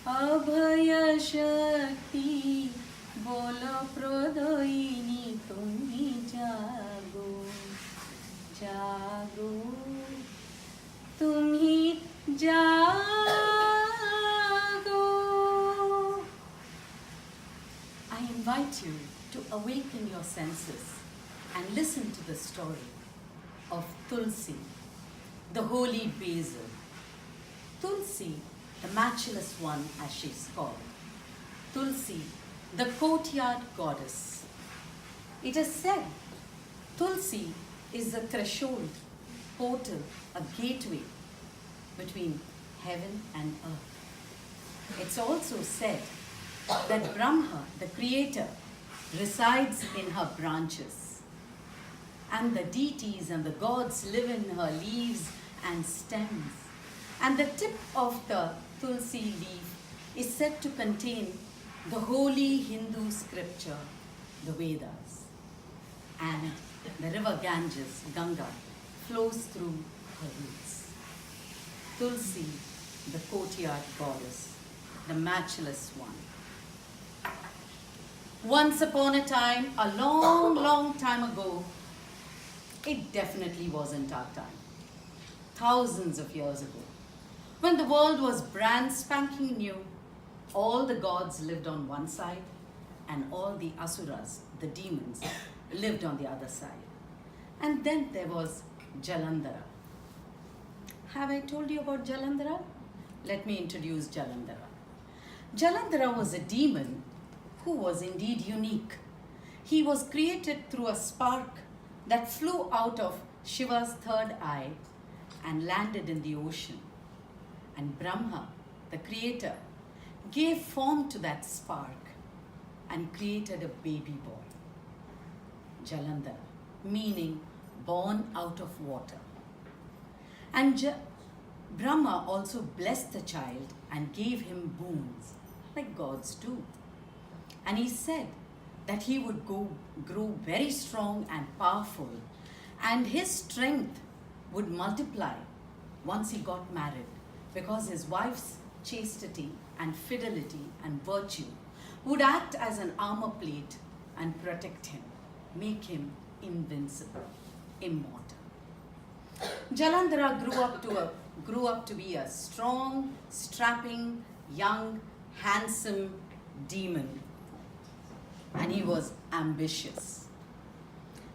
अभय शक्ति बोलो प्रदयिनी तुम्ही जागो जागो तुम्ही जागो. I invite you to awaken your senses and listen to the story of Tulsi, the holy Basil. Tulsi, the matchless one as she's called. Tulsi, the courtyard goddess. It is said Tulsi is the threshold, portal, a gateway between heaven and earth. It's also said that Brahma, the creator, resides in her branches, and the deities and the gods live in her leaves and stems. And the tip of the Tulsi leaf is said to contain the holy Hindu scripture, the Vedas. And the river Ganges, Ganga, flows through her roots. Tulsi, the courtyard goddess, the matchless one. Once upon a time, a long, long time ago, it definitely wasn't our time. Thousands of years ago, when the world was brand spanking new, all the gods lived on one side and all the asuras, the demons, lived on the other side. And then there was Jalandhara. Have I told you about Jalandhara? Let me introduce Jalandhara. Jalandhara was a demon who was indeed unique. He was created through a spark that flew out of Shiva's third eye and landed in the ocean. And Brahma, the creator, gave form to that spark and created a baby boy, Jalandhara, meaning born out of water. And Brahma also blessed the child and gave him boons, like gods do. And he said that he would grow very strong and powerful, and his strength would multiply once he got married, because his wife's chastity and fidelity and virtue would act as an armor plate and protect him, make him invincible, immortal. Jalandhara grew up to be a strong, strapping, young, handsome demon, and he was ambitious.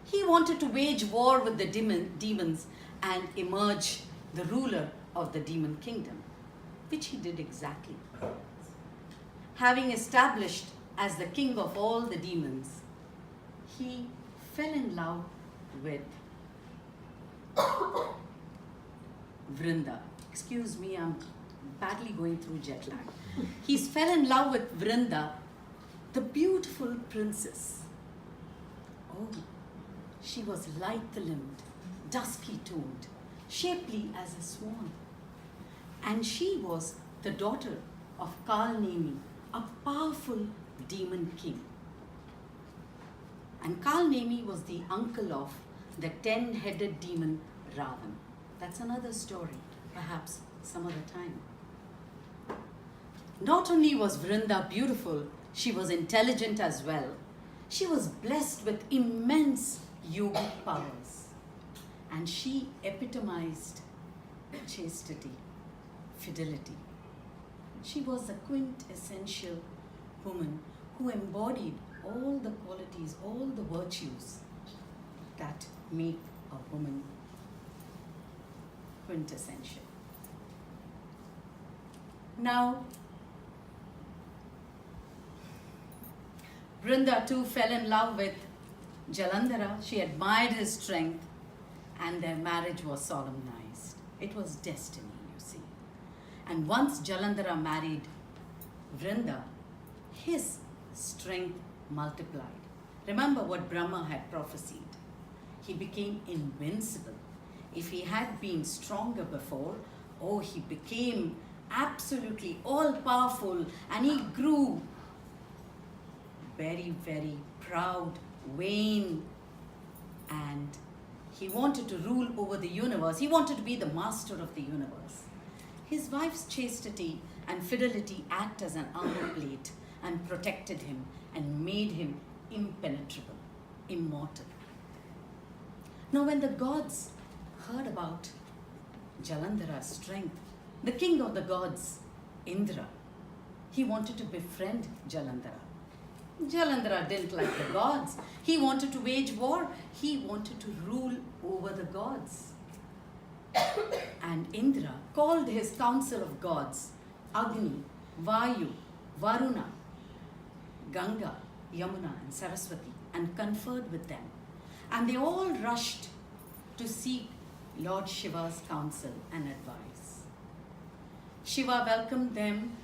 He wanted to wage war with the demons and emerge the ruler of the demon kingdom, which he did exactly. Having established as the king of all the demons, he fell in love with Vrinda. Excuse me, I'm badly going through jet lag. He fell in love with Vrinda, the beautiful princess. Oh, she was light-limbed, dusky-toned, shapely as a swan. And she was the daughter of Kalnemi, a powerful demon king. And Kalnemi was the uncle of the 10-headed demon Ravan. That's another story, perhaps some other time. Not only was Vrinda beautiful, she was intelligent as well. She was blessed with immense yogic powers, and she epitomized chastity, fidelity. She was the quintessential woman who embodied all the qualities, all the virtues that make a woman quintessential. Now, Vrinda too fell in love with Jalandhara. She admired his strength, and their marriage was solemnized. It was destiny, you see. And once Jalandhara married Vrinda, his strength multiplied. Remember what Brahma had prophesied. He became invincible. If he had been stronger before, oh, he became absolutely all-powerful, and he grew very, very proud, vain, and he wanted to rule over the universe. He wanted to be the master of the universe. His wife's chastity and fidelity act as an armor plate and protected him and made him impenetrable, immortal. Now, when the gods heard about Jalandhara's strength, the king of the gods, Indra, he wanted to befriend Jalandhara. Jalandhara didn't like the gods. He wanted to wage war. He wanted to rule over the gods. And Indra called his council of gods, Agni, Vayu, Varuna, Ganga, Yamuna, and Saraswati, and conferred with them. And they all rushed to seek Lord Shiva's counsel and advice. Shiva welcomed them,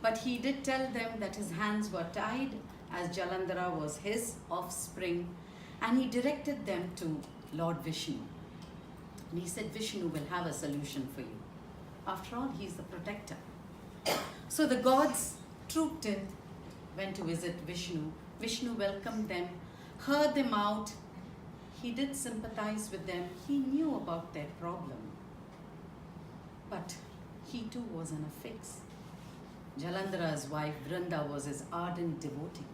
but he did tell them that his hands were tied as Jalandhara was his offspring, and he directed them to Lord Vishnu. And he said, Vishnu will have a solution for you. After all, he is the protector. So the gods trooped in, went to visit Vishnu. Vishnu welcomed them, heard them out. He did sympathize with them. He knew about their problem. But he too was in a fix. Jalandhara's wife Vrinda was his ardent devotee.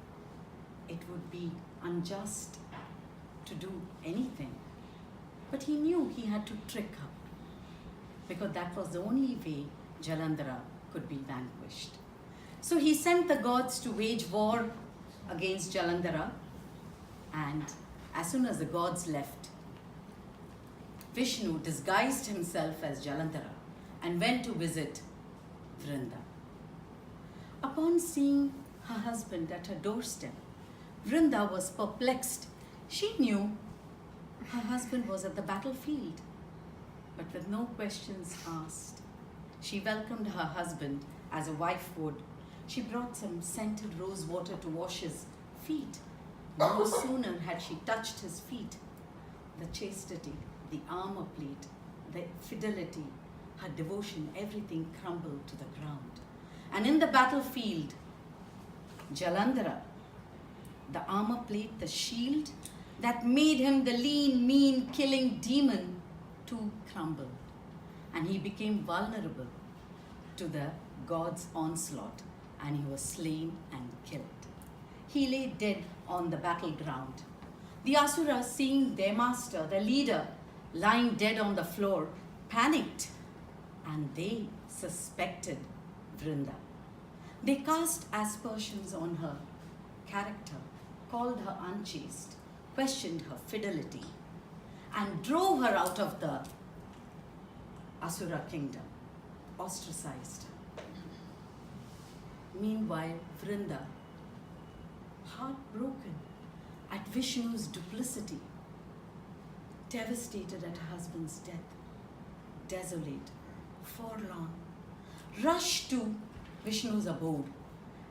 It would be unjust to do anything. But he knew he had to trick her, because that was the only way Jalandhara could be vanquished. So he sent the gods to wage war against Jalandhara, and as soon as the gods left, Vishnu disguised himself as Jalandhara and went to visit Vrinda. Upon seeing her husband at her doorstep, Vrinda was perplexed. She knew her husband was at the battlefield, but with no questions asked, she welcomed her husband as a wife would. She brought some scented rose water to wash his feet. No sooner had she touched his feet, the chastity, the armor plate, the fidelity, her devotion, everything crumbled to the ground. And in the battlefield, Jalandhara, the armor plate, the shield that made him the lean, mean, killing demon, too crumbled. And he became vulnerable to the god's onslaught, and he was slain and killed. He lay dead on the battleground. The Asuras, seeing their master, the leader, lying dead on the floor, panicked, and they suspected Vrinda. They cast aspersions on her character, called her unchaste, questioned her fidelity, and drove her out of the Asura kingdom, ostracized her. Meanwhile, Vrinda, heartbroken at Vishnu's duplicity, devastated at her husband's death, desolate, forlorn, rushed to Vishnu's abode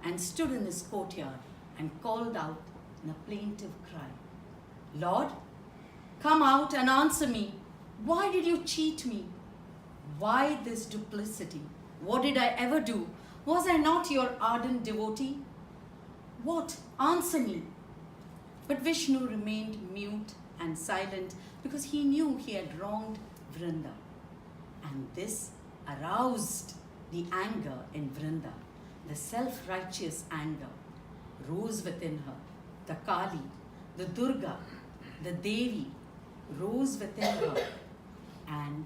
and stood in his courtyard and called out in a plaintive cry, Lord, come out and answer me. Why did you cheat me? Why this duplicity? What did I ever do? Was I not your ardent devotee? What? Answer me. But Vishnu remained mute and silent because he knew he had wronged Vrinda. And this aroused the anger in Vrinda. The self-righteous anger rose within her. The Kali, the Durga, the Devi rose within her. And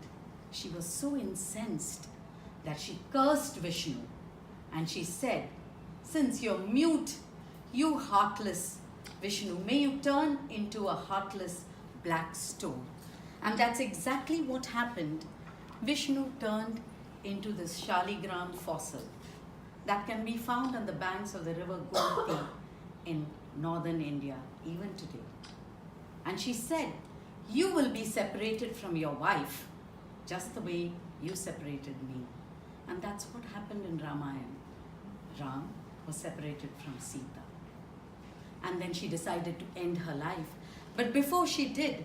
she was so incensed that she cursed Vishnu. And she said, since you're mute, you heartless Vishnu, may you turn into a heartless black stone. And that's exactly what happened. Vishnu turned into this Shaligram fossil that can be found on the banks of the river Gomti in northern India, even today. And she said, you will be separated from your wife, just the way you separated me. And that's what happened in Ramayana. Ram was separated from Sita. And then she decided to end her life. But before she did,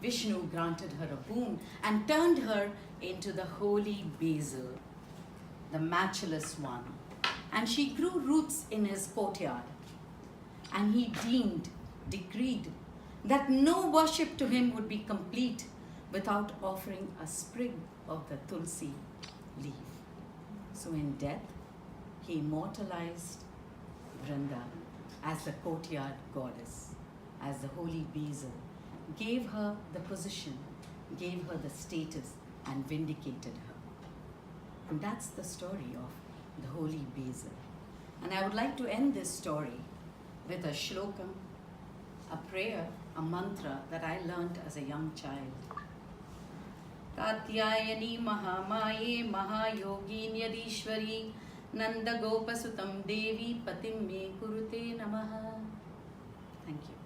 Vishnu granted her a boon and turned her into the holy Basil, the matchless one. And she grew roots in his courtyard. And he decreed, that no worship to him would be complete without offering a sprig of the Tulsi leaf. So in death, he immortalized Vrinda as the courtyard goddess, as the holy Basil, gave her the position, gave her the status, and vindicated her. And that's the story of the holy Basil. And I would like to end this story with a shlokam, a prayer, a mantra that I learnt as a young child. Katyayani Mahamaye Mahayogini Nanda Gopasutam Devi Patim Me Kurute Namaha. Thank you.